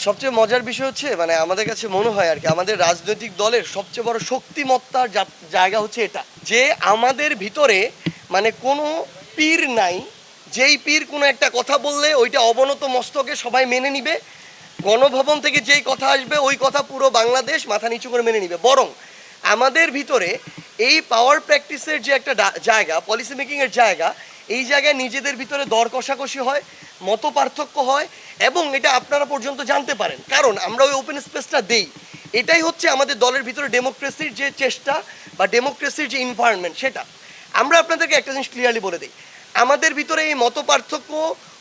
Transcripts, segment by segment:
সবচেয়ে মজার বিষয় হচ্ছে মানে আমাদের কাছে মনে হয় আর কি আমাদের রাজনৈতিক দলের সবচেয়ে বড় শক্তিমত্তার জায়গা হচ্ছে এটা যে আমাদের ভিতরে মানে কোনো পীর নাই, যেই পীর কোনো একটা কথা বললে ওইটা অবনত মস্তকে সবাই মেনে নিবে, গণভবন থেকে যেই কথা আসবে ওই কথা পুরো বাংলাদেশ মাথা নিচু করে মেনে নিবে। বরং আমাদের ভিতরে এই পাওয়ার প্র্যাকটিসের যে একটা জায়গা, পলিসি মেকিংয়ের জায়গা, এই জায়গায় নিজেদের ভিতরে দর কষাকষি হয়, মত পার্থক্য হয় এবং এটা আপনারা পর্যন্ত জানতে পারেন, কারণ আমরা ওই ওপেন স্পেসটা দেই। এটাই হচ্ছে আমাদের দলের ভিতরে ডেমোক্রেসির যে চেষ্টা বা ডেমোক্রেসির যে এনভায়রনমেন্ট, সেটা আমরা আপনাদেরকে একটা জিনিস ক্লিয়ারলি বলে দিই। আমাদের ভিতরে এই মত পার্থক্য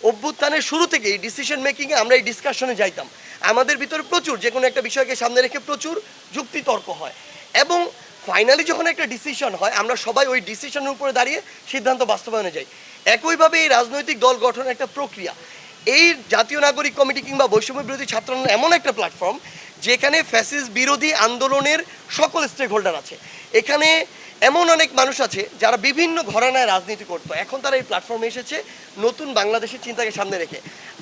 অভ্যুত্থানের শুরু থেকে এই ডিসিশন মেকিংয়ে আমরা এই ডিসকাশনে যাইতাম। আমাদের ভিতরে প্রচুর যে কোনো একটা বিষয়কে সামনে রেখে প্রচুর যুক্তিতর্ক হয় এবং ফাইনালি যখন একটা ডিসিশন হয় আমরা সবাই ওই ডিসিশনের উপরে দাঁড়িয়ে সিদ্ধান্ত বাস্তবায়নে যাই। একইভাবে এই রাজনৈতিক দল গঠনের একটা প্রক্রিয়া। এই জাতীয় নাগরিক কমিটি কিংবা বৈষম্য বিরোধী ছাত্র আন্দোলন এমন একটা প্ল্যাটফর্ম যেখানে ফ্যাসিস্ট বিরোধী আন্দোলনের সকল স্টেক হোল্ডার আছে। এখানে এমন অনেক মানুষ আছে যারা বিভিন্ন ঘরানায় রাজনীতি করতো, এখন তারা এই প্ল্যাটফর্মে এসেছে নতুন বাংলাদেশের চিন্তাকে সামনে রেখে।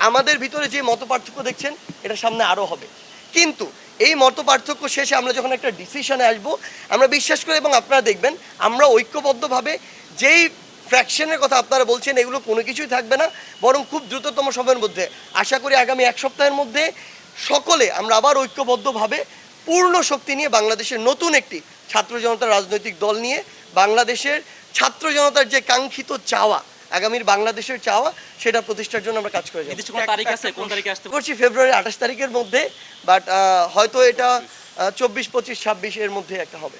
আমাদের ভিতরে যে মত পার্থক্য দেখছেন এটা সামনে আরও হবে, কিন্তু এই মত পার্থক্য শেষে আমরা যখন একটা ডিসিশনে আসবো আমরা বিশ্বাস করি এবং আপনারা দেখবেন আমরা ঐক্যবদ্ধভাবে যেই ফ্র্যাকশনের কথা আপনারা বলছেন এগুলো কোনো কিছুই থাকবে না, বরং খুব দ্রুততম সময়ের মধ্যে আশা করি আগামী এক সপ্তাহের মধ্যে সকলে আমরা আবার ঐক্যবদ্ধভাবে পূর্ণ শক্তি নিয়ে বাংলাদেশের নতুন একটি ছাত্র জনতার রাজনৈতিক দল নিয়ে বাংলাদেশের ছাত্র জনতার যে কাঙ্ক্ষিত চাওয়া, আগামীর বাংলাদেশের চাওয়া, সেটা প্রতিষ্ঠার জন্য আমরা কাজ করে যাবো। তারিখ আছে, কোন তারিখে আসতে করছি ফেব্রুয়ারি 28 তারিখের মধ্যে, বাট হয়তো এটা 24, 25, 26 এর মধ্যে একটা হবে।